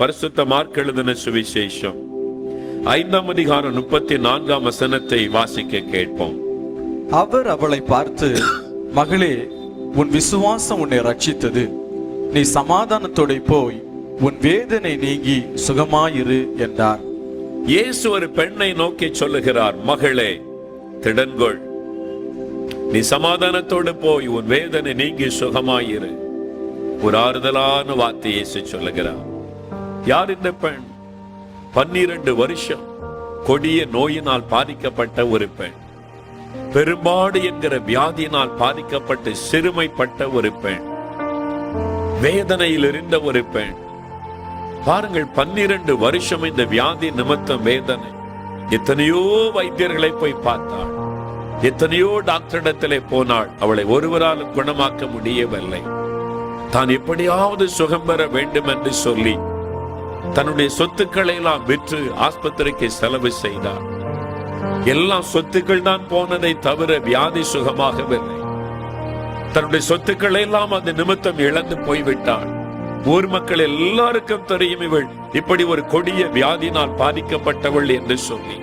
பரிசுத்த மார்க் எழுதின சுவிசேஷம் 5ஆம் அதிகாரம் 34ஆம் வசனத்தை வாசிக்க கேட்போம். அவர் அவளை பார்த்து, மகளே, உன் விசுவாசம் உன்னை ரட்சித்தது. நீ சமாதானத்தோட போய் உன் வேதனை நீங்கி சுகமாயிரு என்றார். இயேசு ஒரு பெண்ணை நோக்கி சொல்லுகிறார், மகளே, திடன்கொள், நீ சமாதானத்தோடு போய் உன் வேதனை நீங்கி சுகமாயிரு. ஒரு ஆறுதலான வார்த்தை இயேசு சொல்லுகிறார். யார் இந்த பெண்? 12 வருஷம் கொடிய நோயினால் பாதிக்கப்பட்ட ஒரு பெண், பெரும்பாடு என்கிற வியாதியினால் பாதிக்கப்பட்டு சிறுமைப்பட்ட ஒரு பெண், வேதனையில் இருந்த ஒரு பெண். பாருங்கள், 12 வருஷம் இந்த வியாதி நிமித்தம் வேதனை. எத்தனையோ வைத்தியர்களை போய் பார்த்தாள், எத்தனையோ டாக்டரிடத்திலே போனாள். அவளை ஒருவராலும் குணமாக்க முடியவில்லை. தான் எப்படியாவது சுகம் பெற வேண்டும் என்று சொல்லி தன்னுடைய சொத்துக்களை எல்லாம் விற்று ஆஸ்பத்திரிக்கு செலவு செய்தார். எல்லா சொத்துக்கள் தான் போனதை தவிர வியாதி சுகமாகவில்லை. தன்னுடைய சொத்துக்களை எல்லாம் அந்த நிமித்தம் இழந்து போய்விட்டாள். ஊர் மக்கள் எல்லாருக்கும் தெரியும் இவள் இப்படி ஒரு கொடிய வியாதினால் பாதிக்கப்பட்டவள் என்று சொல்லி.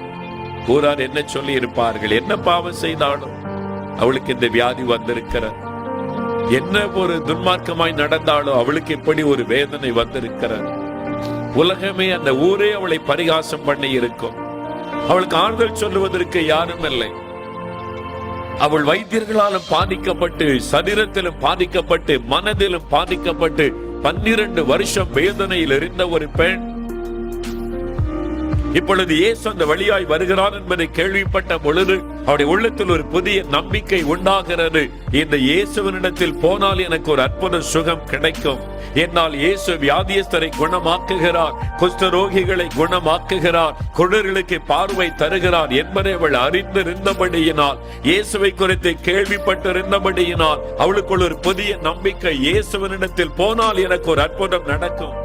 ஊரார் என்ன சொல்லி இருப்பார்கள்? என்ன பாவம் செய்தாலும் அவளுக்கு இந்த வியாதி வந்திருக்கிறது, என்ன ஒரு துன்மார்க்கமாய் நடந்தாலும் அவளுக்கு இப்படி ஒரு வேதனை வந்திருக்கிறது. உலகமே, அந்த ஊரே அவளை பரிகாசம் பண்ணி இருக்கும். அவளுக்கு ஆறுதல் சொல்லுவதற்கு யாரும் இல்லை. அவள் வைத்தியர்களாலும் பாதிக்கப்பட்டு, சரீரத்திலும் பாதிக்கப்பட்டு, மனதிலும் பாதிக்கப்பட்டு 12 வருஷம் வேதனையில் இருந்த ஒரு பெண். இப்பொழுது இயேசு அந்த வழியாய் வருகிறார் என்பதை கேள்விப்பட்ட பொழுது அவருடைய உள்ளத்தில் ஒரு புதிய நம்பிக்கை உண்டாகிறது. இந்த இயேசுவினிடத்தில் போனால் எனக்கு ஒரு அற்புத சுகம் கிடைக்கும். என்னால் இயேசு வியாதியஸ்தரை குணமாக்குகிறார், குஷ்டரோகிகளை குணமாக்குகிறார், குருடர்களுக்கு பார்வை தருகிறார் என்பதை அவள் அறிந்திருந்தபடியினால், இயேசுவை குறித்து கேள்விப்பட்டிருந்தபடியினால் அவளுக்குள் ஒரு புதிய நம்பிக்கை, இயேசுவினிடத்தில் போனால் எனக்கு ஒரு அற்புதம் நடக்கும்.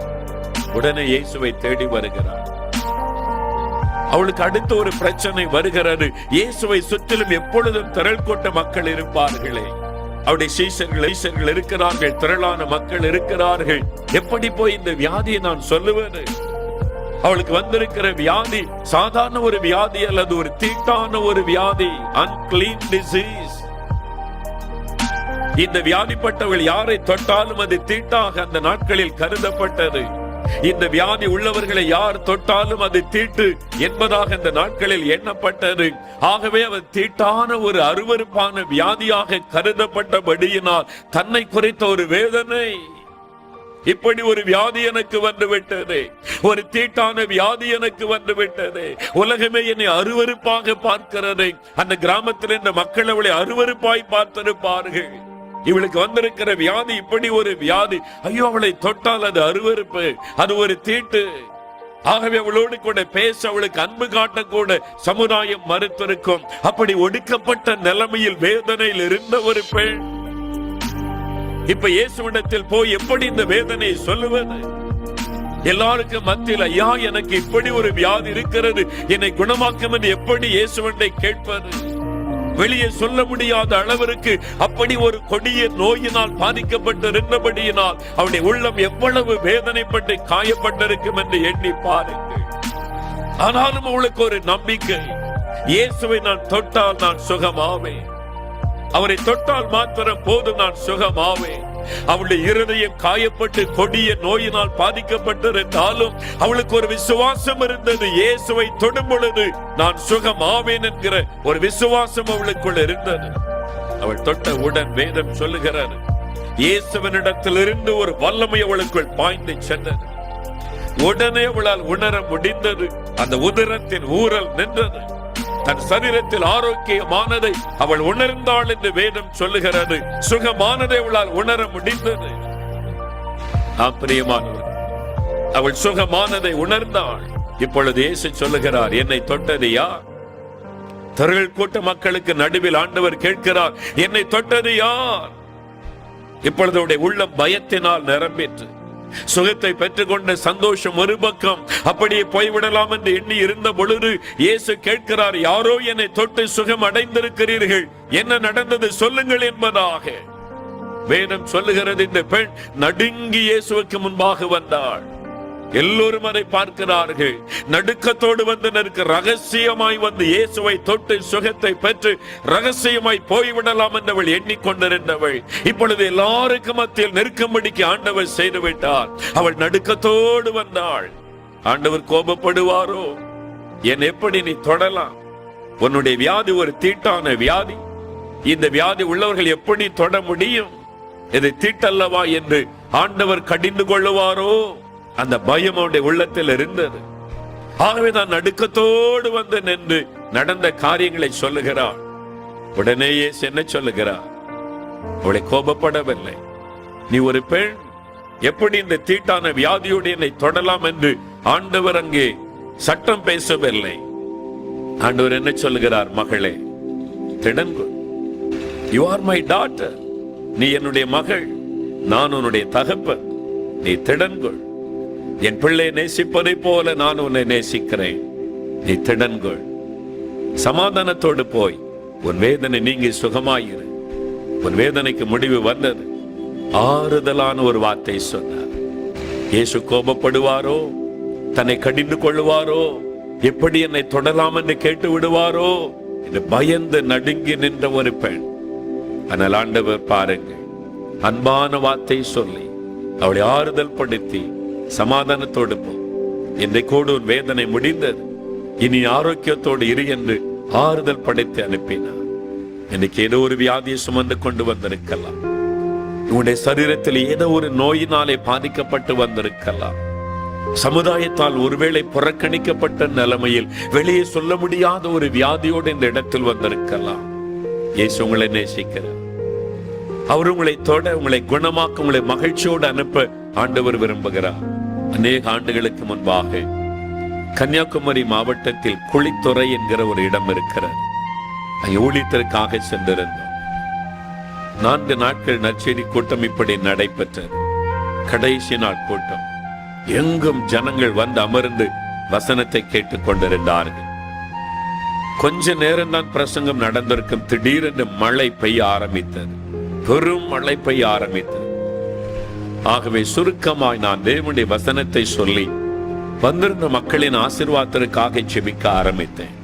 உடனே இயேசுவை தேடி வருகிறார். அவளுக்கு அடுத்த ஒரு பிரச்சனை வருகிறது. இயேசுவை சுற்றிலும் எப்பொழுதும் திரள் கொண்ட மக்கள் இருப்பார்களே. அவருடைய சீஷர்கள் இருக்கிறார்கள், திரளான மக்கள் இருக்கிறார்கள். எப்படி போய் இந்த வியாதியை நான் சொல்லுவது? அவளுக்கு வந்திருக்கிற வியாதி சாதாரண ஒரு வியாதி அல்லது ஒரு தீட்டான ஒரு வியாதி, unclean disease. இந்த வியாதிப்பட்டவள் யாரை தொட்டாலும் அது தீட்டாக அந்த நாட்களில் கருதப்பட்டது. இந்த வியாதி உள்ளவர்களை யார் தொட்டாலும் அது தீட்டு என்பதாக இந்த நாட்களில் எண்ணப்பட்டது. ஆகவே அவர் தீட்டான ஒரு அருவருப்பான வியாதியாக கருதப்பட்டபடியினால் தன்னை குறித்த ஒரு வேதனை, இப்படி ஒரு வியாதி எனக்கு வந்து விட்டது, ஒரு தீட்டான வியாதி எனக்கு வந்து விட்டது, உலகமே என்னை அருவருப்பாக பார்க்கிறது. அந்த கிராமத்தில் இந்த மக்கள் அவளை அருவருப்பாய் பார்த்திருப்பார்கள். இவளுக்கு வந்திருக்கிற வியாதி இப்படி ஒரு வியாதி. ஐயோ, அவளை தொட்டால் அது அருவருப்பு, அது ஒரு தீட்டு. ஆகவே அவளோடு கூட பேச, அவளுக்கு அன்பு காட்டக்கூட சமுதாயம் மறுத்திருக்கும். அப்படி ஒடுக்கப்பட்ட நிலைமையில் வேதனையில் இருந்த ஒரு பெண் இப்ப இயேசுவிடத்தில் போய் எப்படி இந்த வேதனையை சொல்லுவது? எல்லாருக்கும் மத்தியில், ஐயா, எனக்கு இப்படி ஒரு வியாதி இருக்கிறது, என்னை குணமாக்கும் என்று எப்படி இயேசுவண்டை கேட்பது? வெளியே சொல்ல முடியாத அளவிற்கு அப்படி ஒரு கொடிய நோயினால் பாதிக்கப்பட்டிருந்தபடியினால் அவருடைய உள்ளம் எவ்வளவு வேதனைப்பட்டு காயப்பட்டிருக்கும் என்று எண்ணி பாருங்கள். ஆனாலும் அவளுக்கு ஒரு நம்பிக்கை, இயேசுவை நான் தொட்டால் நான் சுகமாவேன், அவரை தொட்டால் மாத்திரம் போதும் நான் சுகமாவேன். அவளுடைய இருதயம் காயப்பட்டு கொடிய நோயினால் பாதிக்கப்பட்டிருந்தாலும் அவளுக்கு ஒரு விசுவாசம் இருந்தது. இயேசுவை தொடும் பொழுது நான் சுகமாவேன் என்கிற ஒரு விசுவாசம் அவளுக்குள் இருந்தது. அவள் தொட்டவுடன் வேதம் சொல்லுகிறார், இயேசுவினிடத்திலிருந்து ஒரு வல்லமை அவளுக்குள் பாய்ந்து சென்றது. உடனே அவளால் உணர முடிந்தது. அந்த உதரத்தின் ஊரல் நின்றது. தன் சரீரத்தில் ஆரோக்கியமானதை அவள் உணர்ந்தாள் என்று வேதம் சொல்லுகிறது. சுகமானதை அவளால் உணர முடிந்தது. பிரியமானவர், அவள் சுகமானதை உணர்ந்தாள். இப்பொழுது இயேசு சொல்லுகிறார், என்னை தொட்டது யார்? திரள் கூட்ட மக்களுக்கு நடுவில் ஆண்டவர் கேட்கிறார், என்னை தொட்டது யார்? இப்பொழுது அவருடைய உள்ளம் பயத்தினால் நிரம்பிற்று. சுகத்தை பெற்றுக்கொண்ட சந்தோஷம் ஒரு பக்கம், அப்படியே போய்விடலாம் என்று எண்ணி இருந்த பொழுது இயேசு கேட்கிறார், யாரோ என்னை தொட்டு சுகம் அடைந்திருக்கிறீர்கள், என்ன நடந்தது சொல்லுங்கள் என்பதாக. வேதம் சொல்லுகிறது, இந்த பெண் நடுங்கி இயேசுவுக்கு முன்பாக வந்தாள். எல்லோரும் அதை பார்க்கிறார்கள். நடுக்கத்தோடு வந்து நிற்க, ரகசியமாய் வந்து இயேசுவை தொட்டு சுகத்தை பெற்று ரகசியமாய் போய்விடலாம் என்று அவள் எண்ணிக்கொண்டிருந்தவள் இப்பொழுது எல்லாருக்கும் மத்தியில் நெருக்கம்படிக்கு ஆண்டவர் செய்து விட்டார். அவள் நடுக்கத்தோடு வந்தாள். ஆண்டவர் கோபப்படுவாரோ? என் எப்படி நீ தொடலாம்? உன்னுடைய வியாதி ஒரு தீட்டான வியாதி. இந்த வியாதி உள்ளவர்கள் எப்படி தொட முடியும்? இது தீட்டல்லவா என்று ஆண்டவர் கடிந்து கொள்ளுவாரோ? அந்த பயம் அவருடைய உள்ளத்தில் இருந்தது. ஆகவே தான் நடுக்கத்தோடு வந்து நின்று நடந்த காரியங்களை சொல்லுகிறார். உடனேயே என்ன சொல்லுகிறார்? அவளை கோபப்படவில்லை. நீ ஒரு பெண், எப்படி இந்த தீட்டான வியாதியோடு என்னை தொடலாம் என்று ஆண்டவர் அங்கே சட்டம் பேசவில்லை. ஆண்டவர் என்ன சொல்லுகிறார்? மகளே, திடன்கொள். You are my daughter. நீ என்னுடைய மகள், நான் உன்னுடைய தகப்பன். நீ திடன்கொள். என் பிள்ளை நேசிப்பதை போல நான் உன்னை நேசிக்கிறேன். நீ திடன்கொள். சமாதானத்தோடு போய் உன் வேதனை நீங்கி சுகமாயிரு. உன் வேதனைக்கு முடிவு வந்தது. ஆறுதலான ஒரு வார்த்தை சொன்னார். இயேசு கோபப்படுவாரோ? தன்னை கடிந்து கொள்ளுவாரோ? எப்படி என்னை தொடலாம் என்று கேட்டு விடுவாரோ என்று பயந்து நடுங்கி நின்ற ஒரு பெண். ஆனால் ஆண்டவர் பாருங்கள், அன்பான வார்த்தை சொல்லி அவளை ஆறுதல் படுத்தி சமாதானத்தோடு போ, இன்றைக்கோடு உன் வேதனை முடிந்தது, இனி ஆரோக்கியத்தோடு இரு என்று ஆறுதல் படைத்து அனுப்பினார். இன்னைக்கு ஏதோ ஒரு வியாதியை சுமந்து கொண்டு வந்திருக்கலாம். உன்னுடைய சரீரத்தில் ஏதோ ஒரு நோயினாலே பாதிக்கப்பட்டு வந்திருக்கலாம். சமுதாயத்தால் ஒருவேளை புறக்கணிக்கப்பட்ட நிலைமையில் வெளியே சொல்ல முடியாத ஒரு வியாதியோடு இந்த இடத்தில் வந்திருக்கலாம். இயேசு உங்களை நேசிக்கிறார். அவர் உங்களை தொட, உங்களை குணமாக்க, உங்களை மகிழ்ச்சியோடு அனுப்ப ஆண்டவர் விரும்புகிறார். அநேக ஆண்டுகளுக்கு முன்பாக கன்னியாகுமரி மாவட்டத்தில் குளித்துறை என்கிற ஒரு இடம் இருக்கிறது. அங்கே ஊழியத்திற்காக சென்றிருந்தோம். 4 நாட்கள் நற்செய்தி கூட்டம் இப்படி நடைபெற்றது. கடைசி நாள் கூட்டம். எங்கும் ஜனங்கள் வந்து அமர்ந்து வசனத்தை கேட்டுக் கொண்டிருந்தார்கள். கொஞ்ச நேரம் தான் பிரசங்கம் நடந்திருக்கும். திடீரென்று மழை பெய்ய ஆரம்பித்தது. பெரும் மழை பெய்ய ஆரம்பித்தது. ஆகவே சுருக்கமாய் நான் தேவனுடைய வசனத்தை சொல்லி வந்திருந்த மக்களின் ஆசீர்வாதத்திற்காக ஜெபிக்க ஆரம்பித்தேன்.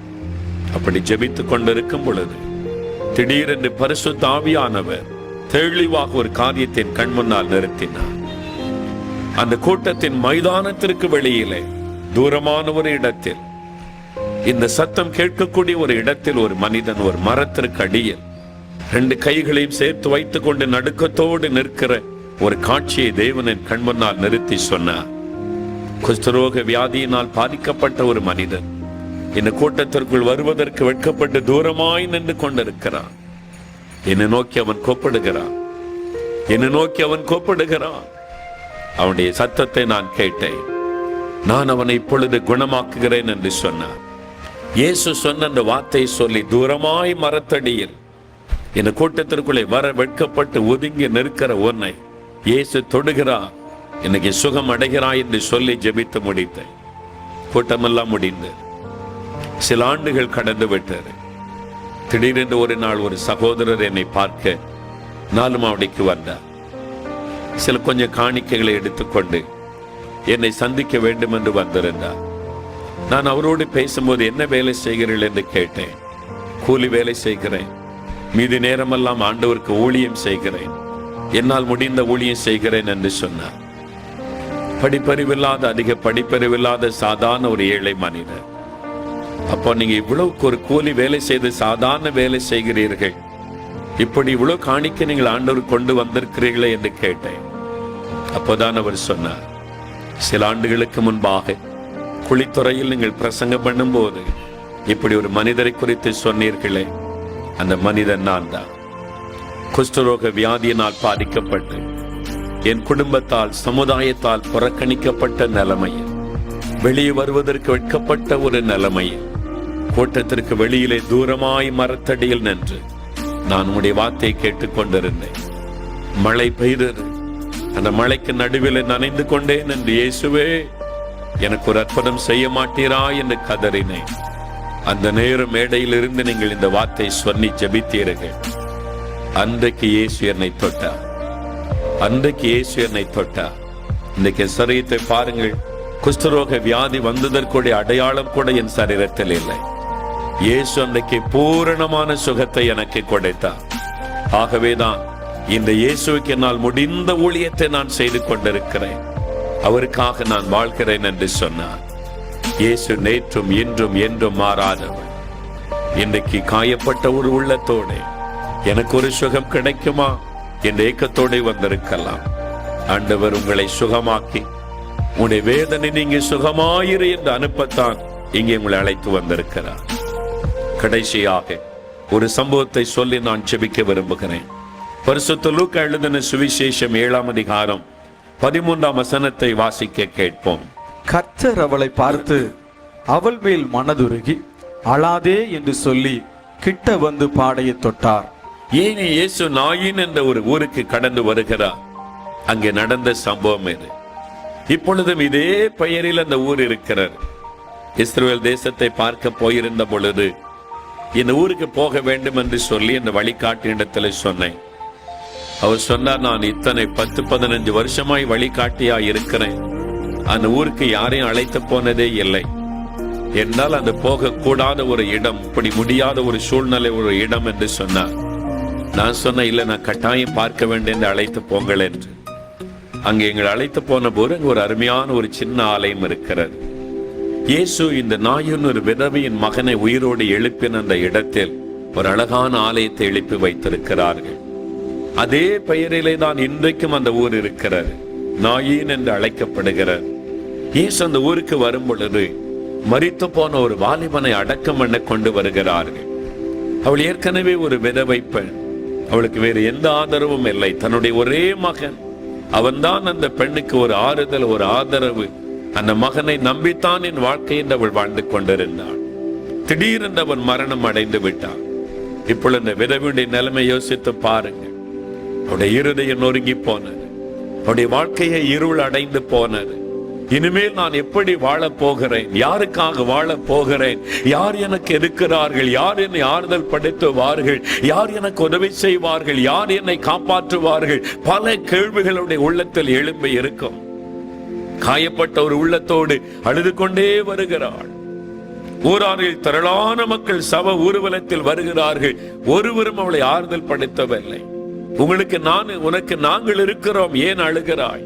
அப்படி ஜெபித்துக் கொண்டிருக்கும் பொழுது திடீரென்று பரிசுத்த ஆவியானவர் தெளிவாக ஒரு காரியத்தின் கண் முன்னால் நிறுத்தினார். அந்த கூட்டத்தின் மைதானத்திற்கு வெளியிலே தூரமான ஒரு இடத்தில், இந்த சத்தம் கேட்கக்கூடிய ஒரு இடத்தில், ஒரு மனிதன் ஒரு மரத்திற்கு அடியில் 2 கைகளையும் சேர்த்து வைத்துக் கொண்டு நடுக்கத்தோடு நிற்கிற ஒரு காட்சியை தேவனின் கண் முன்னால் நிறுத்தி சொன்னார். குஷ்டரோக வியாதியினால் பாதிக்கப்பட்ட ஒரு மனிதன் இந்த கூட்டத்திற்குள் வருவதற்கு வெட்கப்பட்டு தூரமாய் நின்று கொண்டிருக்கிறான். என்னை நோக்கி அவன் கூப்பிடுகிறான். என்னை நோக்கி அவன் கூப்பிடுகிறான். அவனுடைய சத்தத்தை நான் கேட்டேன். நான் அவனை இப்பொழுது குணமாக்குகிறேன் என்று சொன்னார். இயேசு சொன்ன அந்த வார்த்தை சொல்லி தூரமாய் மரத்தடியில் இந்த கூட்டத்திற்குள்ளே வர வெட்கப்பட்டு ஒதுங்கி நிற்கிற உன்னை இயேசு தொடுகிறார், இன்னைக்கு சுகம் அடைகிறாய் என்று சொல்லி ஜெபித்து முடித்தேன். கூட்டமெல்லாம் முடிந்து சில ஆண்டுகள் கடந்து விட்டது. திடீரென்று ஒரு நாள் ஒரு சகோதரர் என்னை பார்க்க நாலுமாவடிக்கு வந்தார். சில கொஞ்சம் காணிக்கைகளை எடுத்துக்கொண்டு என்னை சந்திக்க வேண்டும் என்று வந்திருந்தார். நான் அவரோடு பேசும்போது என்ன வேலை செய்கிறீர்கள் என்று கேட்டேன். கூலி வேலை செய்கிறேன், மீதி நேரமெல்லாம் ஆண்டவருக்கு ஊழியம் செய்கிறேன், என்னால் முடிந்த ஊழியம் செய்கிறேன் என்று சொன்னார். படிப்பறிவில்லாத, அதிக படிப்பறிவில்லாத சாதாரண ஒரு ஏழை மனிதர். அப்போ நீங்க இவ்வளவுக்கு ஒரு கூலி வேலை செய்து சாதாரண வேலை செய்கிறீர்கள், இப்படி இவ்வளவு காணிக்க நீங்கள் ஆண்டவர் கொண்டு வந்திருக்கிறீர்களே என்று கேட்டேன். அப்போதான் அவர் சொன்னார், சில ஆண்டுகளுக்கு முன்பாக குளித்துறையில் நீங்கள் பிரசங்கம் பண்ணும் போது இப்படி ஒரு மனிதரை குறித்து சொன்னீர்களே, அந்த மனிதன் நான் தான். குஷ்டரோக வியாதியினால் பாதிக்கப்பட்டு என் குடும்பத்தால் சமுதாயத்தால் புறக்கணிக்கப்பட்ட நிலைமையில், வெளியே வருவதற்கு வெட்கப்பட்ட ஒரு நிலைமையில், கூட்டத்திற்கு வெளியிலே தூரமாய் மரத்தடியில் நின்று நான் உடைய வார்த்தையை கேட்டுக்கொண்டிருந்தேன். மழை பெய்தது. அந்த மழைக்கு நடுவில் நனைந்து கொண்டேன். என்று இயேசுவே எனக்கு ஒரு அற்புதம் செய்ய மாட்டீரா என்று கதறினேன். அந்த நேரம் மேடையில் இருந்து நீங்கள் இந்த வார்த்தை சொல்லி ஜெபித்தீர்கள். அன்றைக்கு இயேசு என்னை தொட்டார். அன்றைக்கு இயேசு என்னை தொட்டார். இன்றைக்கு சரீரத்தை பாருங்கள், குஷ்டரோக வியாதி வந்ததற்குடைய அடையாளம் கூட என் சரீரத்தில் இல்லை. இயேசு அன்றைக்கு பூரணமான சுகத்தை எனக்கு கொடுத்தார். ஆகவேதான் இந்த இயேசுவுக்கு என்னால் முடிந்த ஊழியத்தை நான் செய்து கொண்டிருக்கிறேன். அவருக்காக நான் வாழ்கிறேன் என்று சொன்னார். இயேசு நேற்றும் இன்றும் என்றும் மாறாதவர். இன்றைக்கு காயப்பட்ட ஒரு உள்ளத்தோடு எனக்கு ஒரு சுகம் கிடைக்குமா என்ற ஏக்கத்தோடு வந்திருக்கலாம். ஆண்டவர் உங்களை சுகமாக்கி உன்னுடைய வேதனை நீங்க சுகமாயிரு என்று அனுப்பத்தான் இங்கே உங்களை அழைத்து வந்திருக்கிறார். கடைசியாக ஒரு சம்பவத்தை சொல்லி நான் ஜெபிக்க விரும்புகிறேன். பரிசுத்த லூக்கா எழுதின சுவிசேஷம் 7ஆம் அதிகாரம் 13ஆம் வசனத்தை வாசிக்க கேட்போம். கர்த்தர் அவளை பார்த்து அவள் மேல் மனதுருகி அழாதே என்று சொல்லி கிட்ட வந்து பாடையை தொட்டார். ஏன் இயேசு நாயின் என்ற ஒரு ஊருக்கு கடந்து வருகிறார். அங்கே நடந்த சம்பவம் இது. இப்பொழுதும் இதே பெயரில் அந்த ஊர் இருக்கிறார். இஸ்ரவேல் தேசத்தை பார்க்க போயிருந்த பொழுது இந்த ஊருக்கு போக வேண்டும் என்று சொல்லி இந்த வழிகாட்டு இடத்துல சொன்னேன். அவர் சொன்னார், நான் இத்தனை 10-15 வருஷமாய் வழிகாட்டியா இருக்கிறேன், அந்த ஊருக்கு யாரையும் அழைத்து போனதே இல்லை. என்னால் அந்த போக கூடாத ஒரு இடம், இப்படி முடியாத ஒரு சூழ்நிலை ஒரு இடம் என்று சொன்னார். நான் சொன்ன, இல்லை, நான் கட்டாயம் பார்க்க வேண்டும் என்று அழைத்து போங்கள் என்று. அங்கே எங்களை அழைத்து போன போது ஒரு அருமையான ஒரு சின்ன ஆலயம் இருக்கிறது. இயேசு இந்த நாயின் ஒரு விதவையின் மகனை உயிரோடு எழுப்பின அந்த இடத்தில் ஒரு அழகான ஆலயத்தை எழுப்பி வைத்திருக்கிறார்கள். அதே பெயரிலே தான் இன்றைக்கும் அந்த ஊர் இருக்கிறது. நாயின் என்று அழைக்கப்படுகிறார். இயேசு அந்த ஊருக்கு வரும் பொழுது மரித்து போன ஒரு வாலிபனை அடக்கம் பண்ண கொண்டு வருகிறார்கள். அவள் ஏற்கனவே ஒரு விதவை பெண். அவளுக்கு வேறு எந்த ஆதரவும் இல்லை. தன்னுடைய ஒரே மகன், அவன்தான் அந்த பெண்ணுக்கு ஒரு ஆறுதல், ஒரு ஆதரவு. அந்த மகனை நம்பித்தான் என் வாழ்க்கை என்று அவள் வாழ்ந்து கொண்டிருந்தாள். திடீரென்று அவன் மரணம் அடைந்து விட்டான். இப்பொழுது இந்த விதவையுடைய நிலைமை யோசித்து பாருங்க. அவருடைய இருதயம் நொறுங்கி போனது. அவருடைய வாழ்க்கையை இருள் அடைந்து போனது. இனிமேல் நான் எப்படி வாழப் போகிறேன்? யாருக்காக வாழப் போகிறேன்? யார் எனக்கு இருக்கிறார்கள்? யார் என்னை ஆறுதல் படுத்துவார்கள்? யார் எனக்கு உதவி செய்வார்கள்? யார் என்னை காப்பாற்றுவார்கள்? பல கேள்விகளுடைய உள்ளத்தில் எழும்பி இருக்கும். காயப்பட்ட ஒரு உள்ளத்தோடு அழுது கொண்டே வருகிறாள். ஊராரில் திரளான மக்கள் சவ ஊர்வலத்தில் வருகிறார்கள். ஒருவரும் அவளை ஆறுதல் படுத்தவில்லை. உங்களுக்கு நான், உனக்கு நாங்கள் இருக்கிறோம், ஏன் அழுகிறாய்?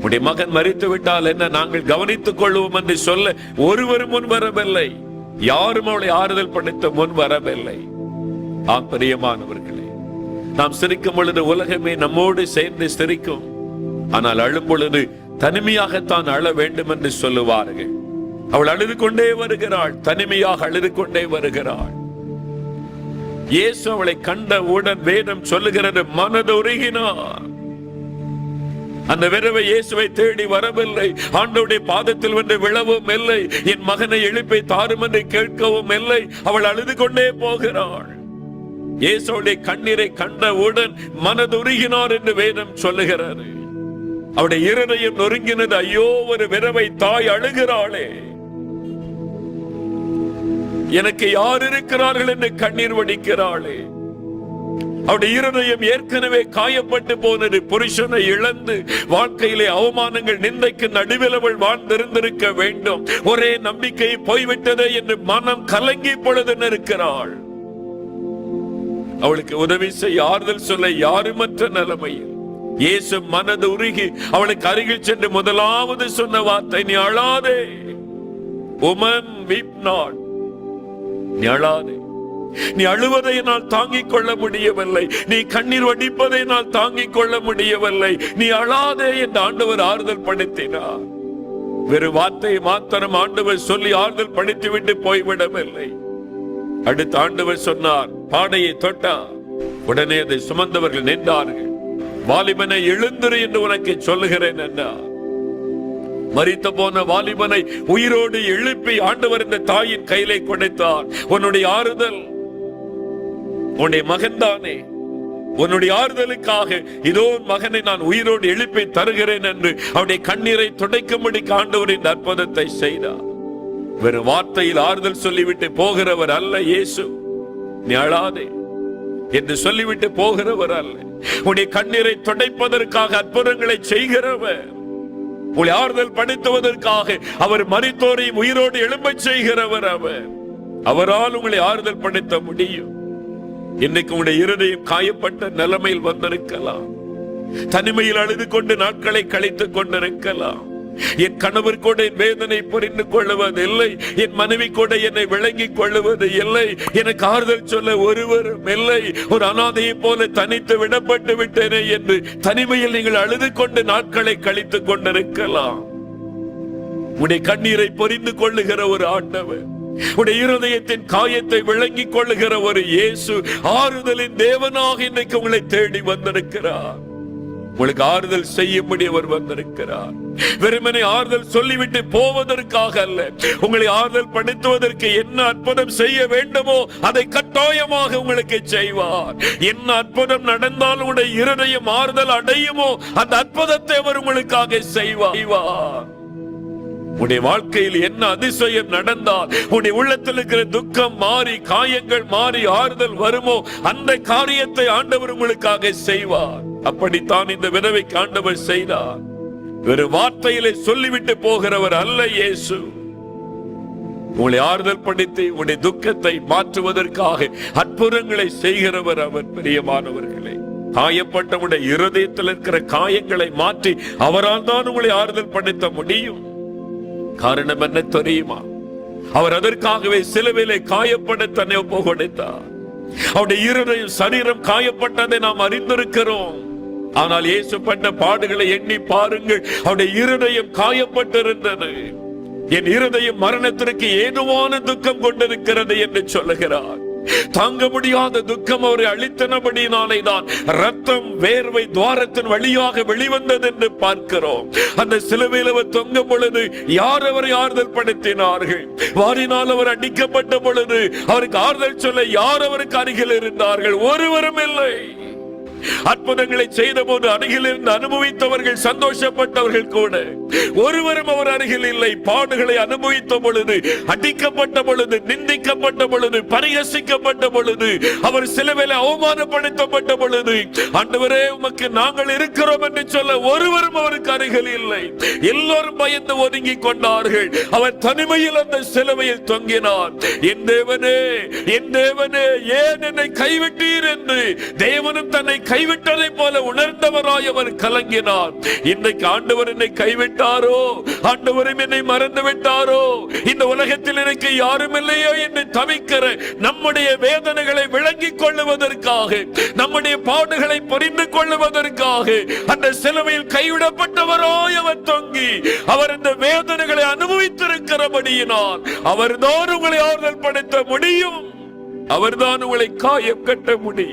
உடைய மகன் மரித்து விட்டால் என்ன, நாங்கள் கவனித்துக் கொள்வோம் என்று சொல்ல ஒருவரும் முன் வரவில்லை. யாரும் அவளை ஆறுதல் படுத்த முன் வரவில்லை. பிரியமானவர்களே, நாம் சிரிக்கும் பொழுது உலகமே நம்மோடு சேர்ந்து சிரிக்கும். ஆனால் அழும் பொழுது தனிமையாகத்தான் அழ வேண்டும் என்று சொல்லுவார்கள். அவள் அழுது கொண்டே வருகிறாள். தனிமையாக அழுது கொண்டே வருகிறாள். இயேசு அவளை கண்டவுடன் வேதம் சொல்லுகிறது, மனதுருகினார். அந்த விதவை இயேசுவை தேடி வரவில்லை. ஆண்டவருடைய பாதத்தில் வந்து விழவும் இல்லை. என் மகனை எழுப்பி தாரும் என்று கேட்கவும் இல்லை. அவள் அழுது கொண்டே போகிறாள். இயேசுடைய கண்ணீரை கண்டவுடன் மனதுருகினார் என்று வேதம் சொல்லுகிறது. அவருடைய இருதயம் நொறுங்கினது. ஐயோ, ஒரு விதவை தாய் அழுகிறாளே, எனக்கு யார் இருக்கிறார்கள் என்று கண்ணீர் வடிக்கிறாளே. அவருடைய இருதயம் ஏற்கனவே காயப்பட்டு போனது. புருஷனை இழந்து வாழ்க்கையிலே அவமானங்கள், நிந்தைக்கு நடுவில் அவள் வாழ்ந்திருந்திருக்க வேண்டும். ஒரே நம்பிக்கை போய்விட்டதே என்று மனம் கலங்கி பொழுது நிற்கிறாள். அவளுக்கு உதவி செய்ய, ஆறுதல் சொல்ல யாருமற்ற நிலைமையில் இயேசு மனது உருகி அவளுக்கு அருகில் சென்று முதலாவது சொன்ன வார்த்தை, நீ அழாதே. Women weep not. நீ அழாதே. நீ அழுவதை நான் தாங்கிக் கொள்ள முடியவில்லை. நீ கண்ணீர் வடிப்பதை நான் தாங்கிக் கொள்ள முடியவில்லை. நீ அழாதே என்று ஆண்டவர் ஆறுதல் படுத்தினார். வேறு வார்த்தையை மாத்திரம் ஆண்டவர் சொல்லி ஆறுதல் படுத்தி விட்டு போய்விடவில்லை. அடுத்த ஆண்டவர் சொன்னார், பாடையை தொட்டார். உடனே அதை சுமந்தவர்கள் நின்றார்கள். வாலிபனை எழுந்திரு என்று உனக்கு சொல்லுகிறேன் என்றார். மரித்து போன வாலிபனை உயிரோடு எழுப்பி ஆண்டவர் இந்த தாயின் கையிலே கொடுத்தார். உன்னுடைய ஆறுதல் உன்னுடைய மகன் தானே. உன்னுடைய ஆறுதலுக்காக இதோ மகனை நான் உயிரோடு எழுப்பி தருகிறேன் என்று அவருடைய கண்ணீரை துடைக்கும்படி ஆண்டவர் இந்த அற்புதத்தை செய்தார். வெறும் வார்த்தையில் ஆறுதல் சொல்லிவிட்டு போகிறவர் அல்ல இயேசு. நீ அழாதே என்று சொல்லிவிட்டு போகிறவர் அல்ல. உன்னுடைய கண்ணீரை துடைப்பதற்காக அற்புதங்களை செய்கிறவர். உங்களை ஆறுதல் படுத்துவதற்காக அவர் மரித்தோரையும் உயிரோடு எழும்பச் செய்கிறவர். அவரால் உங்களை ஆறுதல் படுத்த முடியும். இன்னைக்கு உங்களுடைய இருதயம் காயப்பட்ட நிலைமையில் வந்திருக்கலாம். தனிமையில் அழுது கொண்டு நாட்களை கழித்துக் கொண்டிருக்கலாம். என் கணவர் கூட என் வேதனை புரிந்து கொள்ளுவதில்லை, என் மனைவி கூட என்னை விளங்கிக் கொள்ளுவது இல்லை, எனக்கு ஆறுதல் சொல்ல ஒருவரும் இல்லை, ஒரு அனாதையை போல தனித்து விடப்பட்டு விட்டேனே என்று தனிமையில் நீங்கள் அழுது கொண்டு நாட்களை கழித்துக் கொண்டிருக்கலாம். உடைய கண்ணீரை புரிந்து கொள்ளுகிற ஒரு ஆண்டவர், உடைய இருதயத்தின் காயத்தை விளங்கிக் கொள்ளுகிற ஒரு இயேசு, ஆறுதலின் தேவனாக இன்றைக்கு உங்களை தேடி வந்திருக்கிறார். உங்களுக்கு ஆறுதல் செய்யும்படி அவர் வந்திருக்கிறார். வெறுமனே ஆறுதல் சொல்லிவிட்டு போவதற்காக அல்ல, உங்களை ஆறுதல் படுத்துவதற்கு என்ன அற்புதம் செய்ய வேண்டுமோ அதை கட்டாயமாக உங்களுக்கு செய்வார். என்ன அற்புதம் நடந்தால் உங்களுடைய இருதயம் ஆறுதல் அடையுமோ அந்த அற்புதத்தை அவர் உங்களுக்காக செய்வார். உடைய வாழ்க்கையில் என்ன அதிசயம் நடந்தால் உடைய உள்ளத்தில் இருக்கிற துக்கம் மாறி, காயங்கள் மாறி, ஆறுதல் வருமோ அந்த காரியத்தை ஆண்டவர் உங்களுக்காக செய்வார். அப்படித்தான் இந்த விதவைக்கு ஆண்டவர் செய்தார். ஒரு வார்த்தையிலே சொல்லிவிட்டு போகிறவர் அல்ல இயேசு. உங்களை ஆறுதல் படுத்தி உடைய துக்கத்தை மாற்றுவதற்காக அற்புதங்களை செய்கிறவர் அவர். பிரியமானவர்களே, காயப்பட்ட உடைய இருதயத்தில் இருக்கிற காயங்களை மாற்றி அவரால் தான் உங்களை ஆறுதல் படுத்த முடியும். காரணம் என்ன தெரியுமா? அவர் அதற்காகவே சிலுவையிலே காயப்பட தன்னை ஒப்புக்கொடுத்தார். அவருடைய இருதயம் சரீரம் காயப்பட்டதை நாம் அறிந்திருக்கிறோம். ஆனால் இயேசு பட்ட பாடுகளை எண்ணி பாருங்கள். அவருடைய இருதயம் காயப்பட்டிருந்தது. என் இருதயம் மரணத்திற்கு ஏதுவான துக்கம் கொண்டிருக்கிறது என்று சொல்லுகிறார். தாங்க முடியாத துக்கம் அவரை அளித்தனபடினாலே தான் ரத்தம் வேர்வை துவாரத்தின் வழியாக வெளிவந்தது என்று பார்க்கிறோம். அந்த சிலுவையில் அவர் தொங்கும் பொழுது யார் அவரை ஆறுதல் படுத்தினார்கள்? வாரினால் அவர் அடிக்கப்பட்ட பொழுது அவருக்கு ஆறுதல் சொல்ல யார் அவருக்கு அருகில் இருந்தார்கள்? ஒருவரும் இல்லை. அற்புதங்களை செய்த போது அருகில் இருந்து அனுபவித்தவர்கள், சந்தோஷப்பட்டவர்கள் கூட ஒருவரும் அவர் அருகில் இல்லை. பாடுகளை அனுபவித்த பொழுது, அடிக்கப்பட்ட பொழுது, நிந்திக்கப்பட்ட பொழுது, பரிகசிக்கப்பட்ட பொழுது, அவர் சிலுவையில் அவமானப்படுத்தப்பட்ட பொழுது, ஆண்டவரே உமக்கு நாங்கள் இருக்கிறோம் என்று சொல்ல ஒருவரும் அவருக்கு அருகில் இல்லை. எல்லோரும் பயந்து ஒதுங்கி கொண்டார்கள். அவர் தனிமையில் அந்த சிலுவையில் தொங்கினார். என் தேவனே, என் தேவனே, ஏன் என்னை கைவிட்டீர் என்று தேவனும் தன்னை கைவிட்டதை போல உணர்ந்தவராய் அவர் கலங்கினார். இன்றைக்கு ஆண்டவர் என்னை கைவிட்டாரோ, ஆண்டவரும் என்னை மறந்து விட்டாரோ, இந்த உலகத்தில் எனக்கு யாரும் இல்லையோ என்று தவிக்கிற நம்முடைய வேதனைகளை விளங்கிக் கொள்ளுவதற்காக, நம்முடைய பாடுகளை புரிந்து கொள்ளுவதற்காக அந்த சிலுவையில் கைவிடப்பட்டவராய் அவர் தொங்கி அவர் இந்த வேதனைகளை அனுபவித்திருக்கிறபடியினால் அவர்தான் உங்களை ஆறுதல் படுத்த முடியும். அவர்தான் உங்களை காயம் கட்ட முடியும்.